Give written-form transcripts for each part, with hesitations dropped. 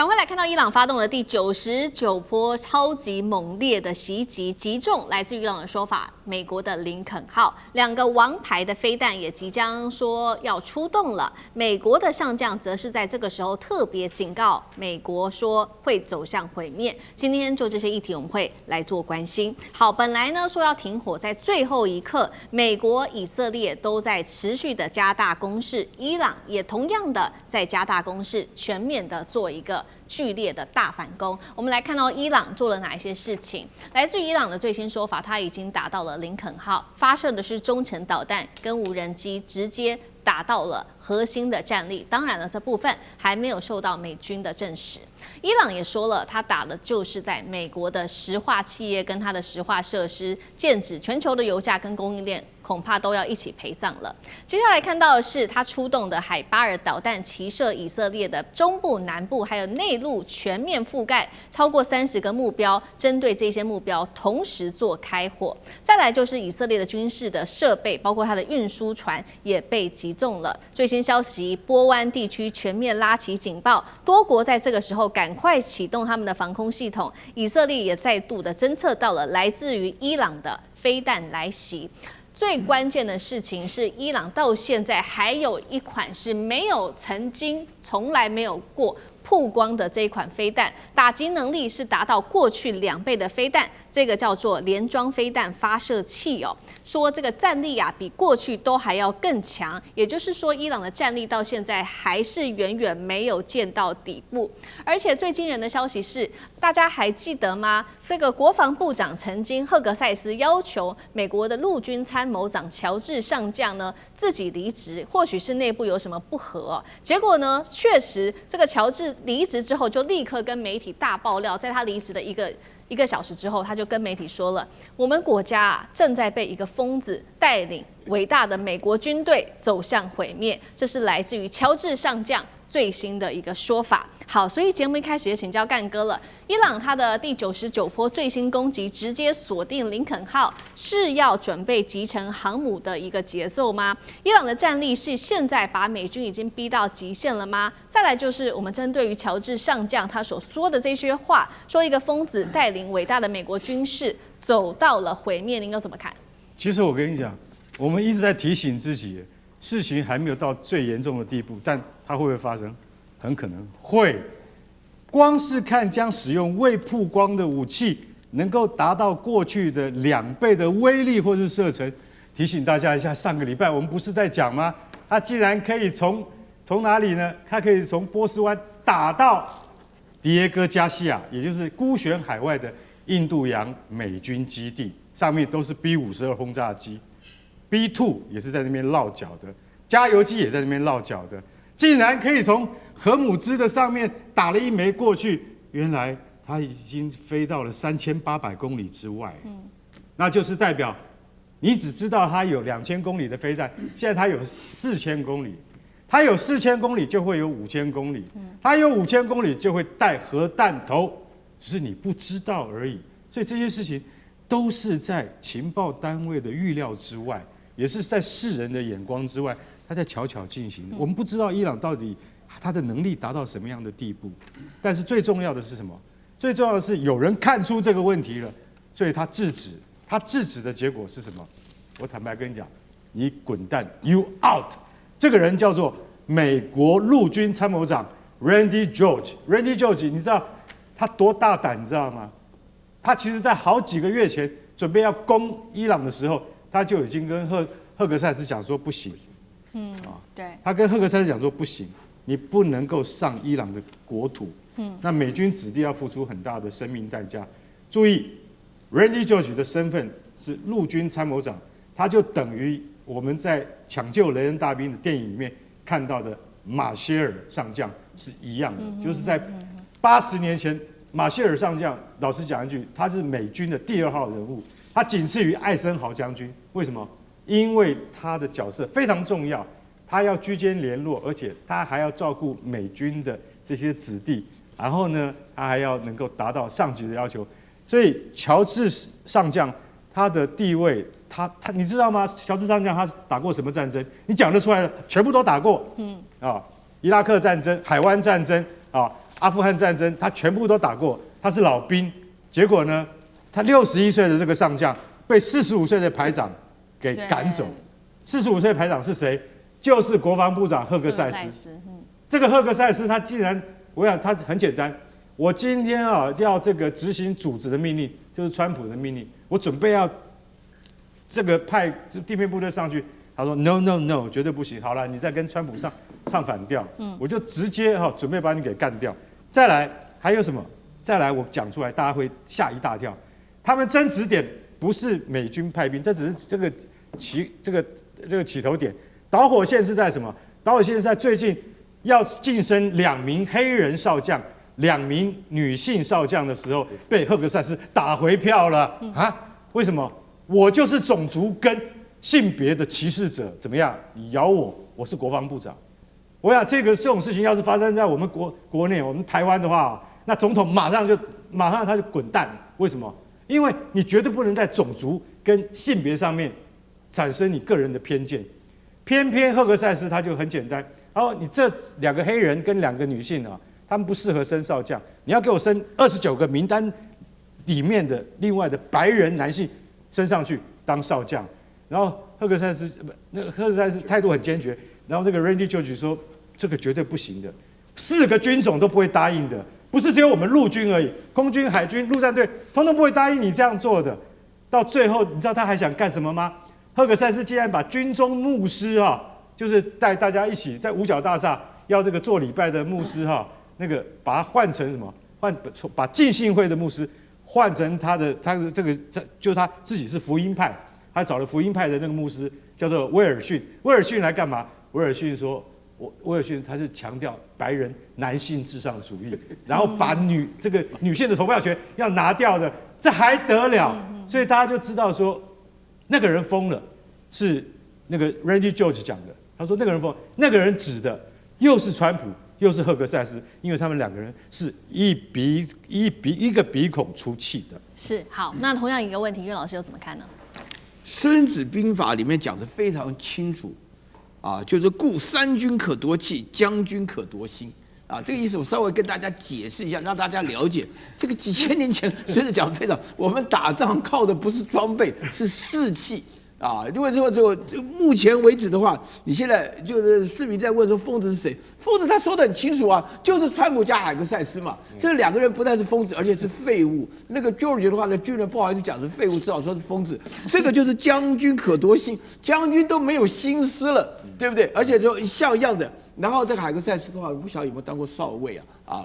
赶快来看到伊朗发动了第99波超级猛烈的袭击，击中来自于伊朗的说法，美国的林肯号2个王牌的飞弹也即将说要出动了。美国的上将则是在这个时候特别警告美国说会走向毁灭。今天就这些议题我们会来做关心。好，本来呢说要停火，在最后一刻，美国、以色列都在持续的加大攻势，伊朗也同样的在加大攻势，全面的做一个剧烈的大反攻。我们来看到伊朗做了哪一些事情。来自于伊朗的最新说法，他已经打到了林肯号，发射的是中程导弹跟无人机，直接打到了核心的战力。当然了，这部分还没有受到美军的证实。伊朗也说了，他打的就是在美国的石化企业跟他的石化设施，剑指全球的油价跟供应链，恐怕都要一起陪葬了。接下来看到的是他出动的海巴尔导弹，齐射以色列的中部、南部还有内陆，全面覆盖超过30个目标，针对这些目标同时做开火。再来就是以色列的军事的设备，包括它的运输船也被击中了。最新消息，波湾地区全面拉起警报，多国在这个时候赶快启动他们的防空系统。以色列也再度的侦测到了来自于伊朗的飞弹来袭。最关键的事情是，伊朗到现在还有一款是从来没有过曝光的这一款飞弹，打击能力是达到过去2倍的飞弹，这个叫做联装飞弹发射器哦。说这个战力比过去都还要更强，也就是说，伊朗的战力到现在还是远远没有见到底部。而且最惊人的消息是，大家还记得吗？这个国防部长曾经赫格塞斯要求美国的陆军参谋长乔治上将呢自己离职，或许是内部有什么不和结果呢，确实这个乔治离职之后，就立刻跟媒体大爆料，在他离职的一个小时之后，他就跟媒体说了，我们国家正在被一个疯子带领伟大的美国军队走向毁灭。这是来自于乔治上将最新的一个说法。好，所以节目一开始也请教干哥了。伊朗它的第99波最新攻击直接锁定林肯号，是要准备集成航母的一个节奏吗？伊朗的战力是现在把美军已经逼到极限了吗？再来就是我们针对于乔治上将他所说的这些话，说一个疯子带领伟大的美国军事走到了毁灭，您又怎么看？其实我跟你讲，我们一直在提醒自己，事情还没有到最严重的地步，但它会不会发生？很可能会。光是看将使用未曝光的武器能够达到过去的2倍的威力或是射程，提醒大家一下，上个礼拜我们不是在讲吗？它竟然可以从哪里呢？它可以从波斯湾打到迪耶戈加西亚，也就是孤悬海外的印度洋美军基地，上面都是 B-52轰炸机 ，B-2 也是在那边落脚的，加油机也在那边落脚的。竟然可以从荷姆兹的上面打了一枚过去，原来它已经飞到了3800公里之外，那就是代表你只知道它有2000公里的飞弹，现在它有4000公里，它有4000公里就会有5000公里，它有5000公里就会带核弹头，只是你不知道而已。所以这些事情都是在情报单位的预料之外，也是在世人的眼光之外。他在悄悄进行，我们不知道伊朗到底他的能力达到什么样的地步，但是最重要的是什么？最重要的是有人看出这个问题了，所以他制止。他制止的结果是什么？我坦白跟你讲，你滚蛋 ，You out。这个人叫做美国陆军参谋长 Randy George。Randy George， 你知道他多大胆，你知道吗？他其实在好几个月前准备要攻伊朗的时候，他就已经跟赫格塞斯讲说不行。对，他跟赫格塞斯讲说不行，你不能够上伊朗的国土，那美军子弟要付出很大的生命代价。注意 ，Randy George 的身份是陆军参谋长，他就等于我们在抢救雷恩大兵的电影里面看到的马歇尔上将是一样的，就是在80年前，马歇尔上将，老实讲一句，他是美军的第2号人物，他仅次于艾森豪将军。为什么？因为他的角色非常重要，他要居间联络，而且他还要照顾美军的这些子弟，然后呢，他还要能够达到上级的要求。所以乔治上将他的地位，你知道吗？乔治上将他打过什么战争？你讲得出来的，全部都打过。伊拉克战争、海湾战争阿富汗战争他全部都打过，他是老兵。结果呢，他61岁的这个上将被45岁的排长给赶走。45岁的排长是谁？就是国防部长赫格塞斯。这个赫格塞斯他竟然，我想他很简单，我今天要这个执行主子的命令，就是川普的命令，我准备要这个派地面部队上去。他说 no no no， 绝对不行。好了，你再跟川普唱反调，我就直接准备把你给干掉。再来还有什么？再来我讲出来，大家会吓一大跳。他们争执点不是美军派兵，这只是这个起头点。导火线是在什么？导火线是在最近要晋升2名黑人少将、2名女性少将的时候，被赫格塞斯打回票了啊？为什么？我就是种族跟性别的歧视者，怎么样？你咬我，我是国防部长。我想这种事情要是发生在我们国内，我们台湾的话，那总统马上他就滚蛋。为什么？因为你绝对不能在种族跟性别上面产生你个人的偏见。偏偏赫格塞斯他就很简单，然后你这2个黑人跟2个女性他们不适合升少将，你要给我升29个名单里面的另外的白人男性升上去当少将。然后赫格塞斯态度很坚决，然后这个 Randy George 说这个绝对不行的，4个军种都不会答应的，不是只有我们陆军而已，空军、海军、陆战队通通不会答应你这样做的。到最后，你知道他还想干什么吗？赫格塞斯竟然把军中牧师就是带大家一起在五角大厦要这个做礼拜的牧师那个把他换成什么？把浸信会的牧师换成他的就是他自己是福音派。他找了福音派的那个牧师，叫做威尔逊。威尔逊来干嘛？威尔逊说，威尔逊他是强调白人男性至上主义，然后把女性的投票权要拿掉的，这还得了？所以大家就知道说，那个人疯了，是那个 Randy George 讲的。他说那个人疯，那个人指的又是川普又是赫格塞斯，因为他们2个人是一个鼻孔出气的。是好，那同样一个问题，岳老师又怎么看呢？《孙子兵法》里面讲得非常清楚，就是故三军可夺气，将军可夺心。这个意思我稍微跟大家解释一下，让大家了解。这个几千年前孙子讲得非常，我们打仗靠的不是装备，是士气。因为目前为止的话，你现在就是市民在问说疯子是谁？疯子他说得很清楚就是川普加海格塞斯嘛。这2个人不但是疯子，而且是废物。那个 George 的话呢，军人不好意思讲是废物，只好说是疯子。这个就是将军可夺心，将军都没有心思了，对不对？而且就像样的。然后这个海格塞斯的话，不晓得有没有当过少尉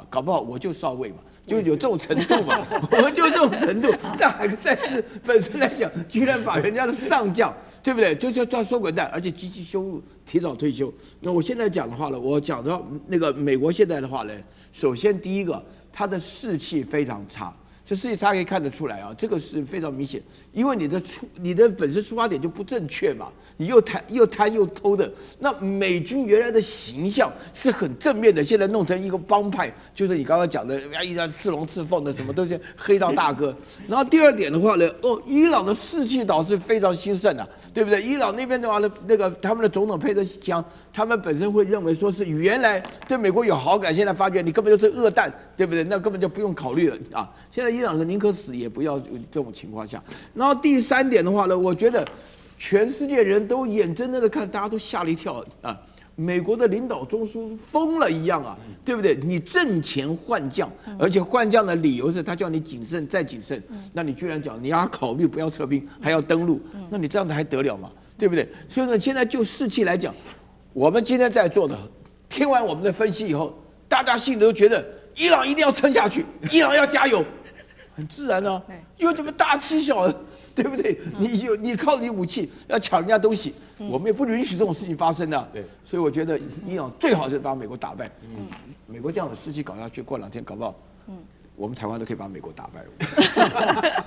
搞不好我就少尉嘛，就有这种程度嘛，我们就这种程度。那海格塞斯本身来讲，居然把人家的上将，对不对？就叫收滚蛋，而且极其羞辱，提早退休。那我现在讲的话呢，我讲到那个美国现在的话呢，首先第一个，他的士气非常差。这士气差可以看得出来这个是非常明显，因为你的本身出发点就不正确嘛，你又贪又偷的。那美军原来的形象是很正面的，现在弄成一个帮派，就是你刚刚讲的，一直刺龙刺凤的，什么都是黑道大哥。然后第二点的话呢，伊朗的士气倒是非常兴盛对不对？伊朗那边的话呢，那个他们的总统佩德强，他们本身会认为说是原来对美国有好感，现在发觉你根本就是恶蛋，对不对？那根本就不用考虑了现在伊朗人宁可死也不要这种情况下。然后第3点的话呢，我觉得全世界人都眼睁睁的看，大家都吓了一跳美国的领导中枢疯了一样对不对？你挣钱换将，而且换将的理由是他叫你谨慎再谨慎，那你居然讲你要考虑不要撤兵，还要登陆，那你这样子还得了吗？对不对？所以呢，现在就士气来讲，我们今天在座的，听完我们的分析以后，大家心里都觉得伊朗一定要撑下去，伊朗要加油。很自然因为这么大欺小，对不对？你靠你武器要抢人家东西，我们也不允许这种事情发生的。对，所以我觉得伊朗最好就是把美国打败。美国这样的士气搞下去，过2天搞不好，我们台湾都可以把美国打败了。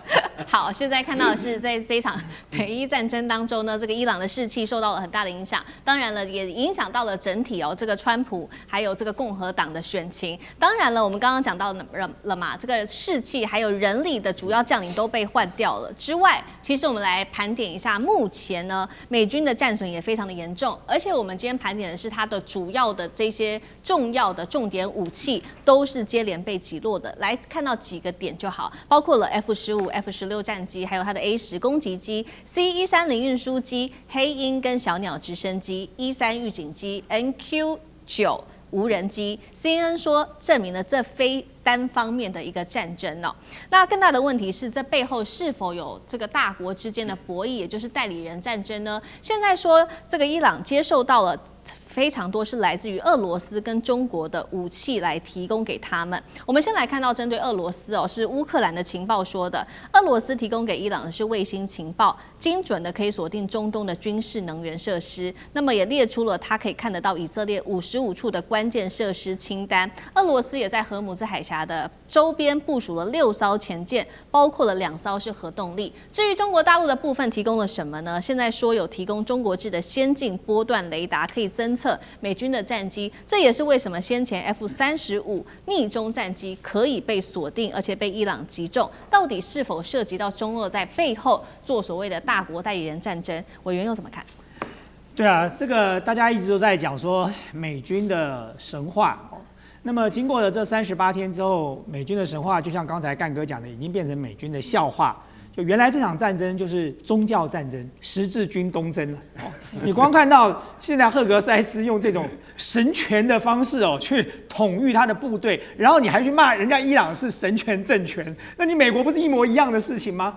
好，现在看到的是在这一场北伊战争当中呢，这个伊朗的士气受到了很大的影响，当然了，也影响到了整体这个川普还有这个共和党的选情。当然了，我们刚刚讲到了嘛，这个士气还有人力的主要将领都被换掉了之外，其实我们来盘点一下，目前呢美军的战损也非常的严重，而且我们今天盘点的是它的主要的这些重要的重点武器都是接连被击落的。来看到几个点就好，包括了 F-15、F-16战机，还有它的 A-10攻击机、C-130运输机、黑鹰跟小鸟直升机、E-3预警机、NQ-9无人机。CNN 说证明了这非单方面的一个战争哦。那更大的问题是，这背后是否有这个大国之间的博弈，也就是代理人战争呢？现在说这个伊朗接受到了非常多是来自于俄罗斯跟中国的武器来提供给他们。我们先来看到针对俄罗斯是乌克兰的情报说的，俄罗斯提供给伊朗的是卫星情报，精准的可以锁定中东的军事能源设施。那么也列出了他可以看得到以色列55处的关键设施清单。俄罗斯也在荷姆兹海峡的周边部署了6艘潜舰，包括了2艘是核动力。至于中国大陆的部分提供了什么呢？现在说有提供中国制的先进波段雷达，可以侦测美军的战机，这也是为什么先前 F-35逆中战机可以被锁定，而且被伊朗击中，到底是否涉及到中俄在背后做所谓的大国代理人战争？委员又怎么看？对啊，这个大家一直都在讲说美军的神话。那么经过了这38天之后，美军的神话就像刚才干哥讲的，已经变成美军的笑话。就原来这场战争就是宗教战争，十字军东征了。你光看到现在赫格塞斯用这种神权的方式去统御他的部队，然后你还去骂人家伊朗是神权政权，那你美国不是一模一样的事情吗？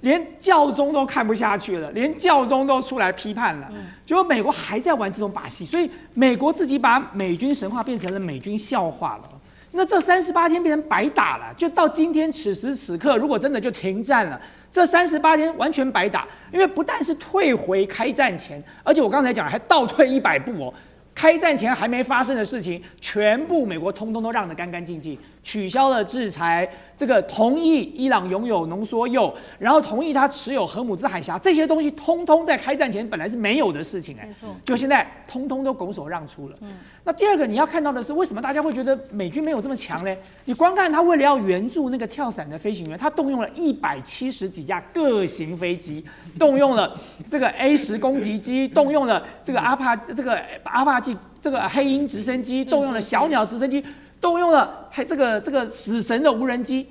连教宗都看不下去了，连教宗都出来批判了，结果美国还在玩这种把戏，所以美国自己把美军神话变成了美军笑话了。那这38天变成白打了，就到今天此时此刻，如果真的就停战了，这38天完全白打，因为不但是退回开战前，而且我刚才讲还倒退100步开战前还没发生的事情，全部美国通通都让得干干净净，取消了制裁，这个同意伊朗拥有浓缩铀，然后同意他持有荷姆兹海峡，这些东西通通在开战前本来是没有的事情没错，就现在通通都拱手让出了。那第二个你要看到的是，为什么大家会觉得美军没有这么强呢？你光看他为了要援助那个跳伞的飞行员，他动用了170几架各型飞机，动用了这个 A-10攻击机，动用了这个阿帕奇这个黑鹰直升机，动用了小鸟直升机，动用了这个死神的无人机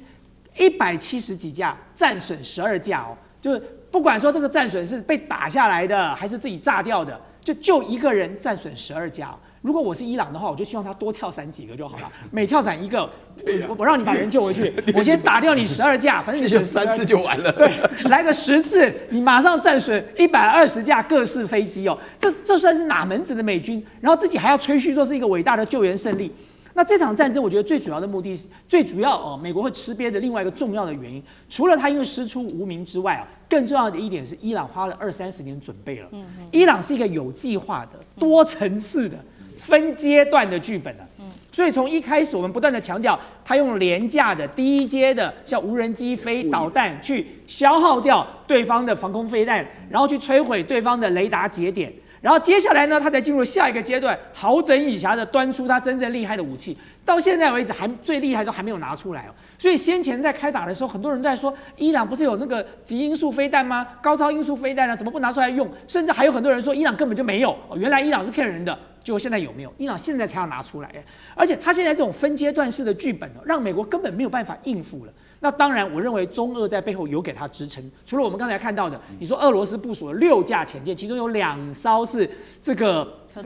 ，170几架，战损12架就是不管说这个战损是被打下来的，还是自己炸掉的，就一个人战损12架。如果我是伊朗的话，我就希望他多跳伞几个就好了，每跳伞一个，我让你把人救回去，我先打掉你12架，反正你损3次就完了。对，来个10次，你马上战损120架各式飞机这算是哪门子的美军？然后自己还要吹嘘说是一个伟大的救援胜利。那这场战争，我觉得最主要的目的是，最主要美国会吃瘪的另外一个重要的原因，除了他因为师出无名之外更重要的一点是，伊朗花了20-30年准备了。伊朗是一个有计划的、多层次的、分阶段的剧本所以从一开始我们不断的强调，他用廉价的低阶的像无人机飞导弹去消耗掉对方的防空飞弹，然后去摧毁对方的雷达节点。然后接下来呢，他才进入下一个阶段，好整以暇的端出他真正厉害的武器。到现在为止，最厉害都还没有拿出来所以先前在开打的时候，很多人都在说，伊朗不是有那个极音速飞弹吗？高超音速飞弹怎么不拿出来用？甚至还有很多人说，伊朗根本就没有原来伊朗是骗人的。结果现在有没有？伊朗现在才要拿出来而且他现在这种分阶段式的剧本让美国根本没有办法应付了。那当然，我认为中俄在背后有给他支撑。除了我们刚才看到的，你说俄罗斯部署了6架潜舰，其中有2艘是这个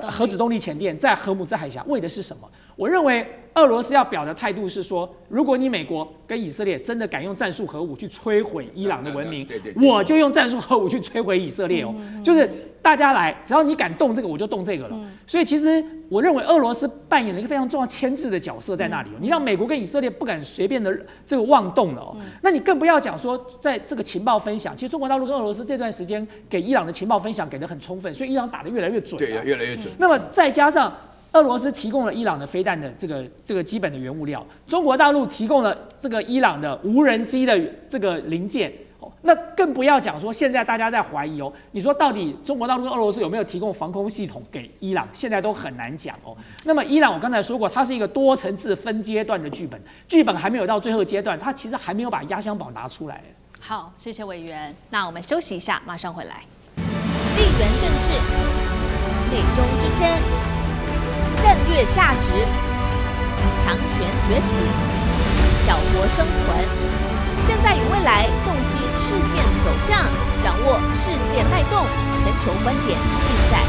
核子动力潜舰，在荷姆兹海峡，为的是什么？我认为俄罗斯要表的态度是说，如果你美国跟以色列真的敢用战术核武去摧毁伊朗的文明，我就用战术核武去摧毁以色列就是大家来，只要你敢动这个，我就动这个了。所以其实我认为俄罗斯扮演了一个非常重要牵制的角色在那里你让美国跟以色列不敢随便的这个妄动了那你更不要讲说在这个情报分享，其实中国大陆跟俄罗斯这段时间给伊朗的情报分享给得很充分，所以伊朗打得越来越准对，越来越准。那么再加上俄罗斯提供了伊朗的飞弹的这个基本的原物料，中国大陆提供了这个伊朗的无人机的这个零件那更不要讲说现在大家在怀疑哦，你说到底中国大陆跟俄罗斯有没有提供防空系统给伊朗，现在都很难讲哦。那么伊朗我刚才说过，它是一个多层次分阶段的剧本，剧本还没有到最后阶段，它其实还没有把压箱宝拿出来。好，谢谢委员。那我们休息一下，马上回来。地缘政治、美中之争、战略价值、强权崛起、小国生存。现在与未来，洞悉事件走向，掌握世界脉动，全球观点尽在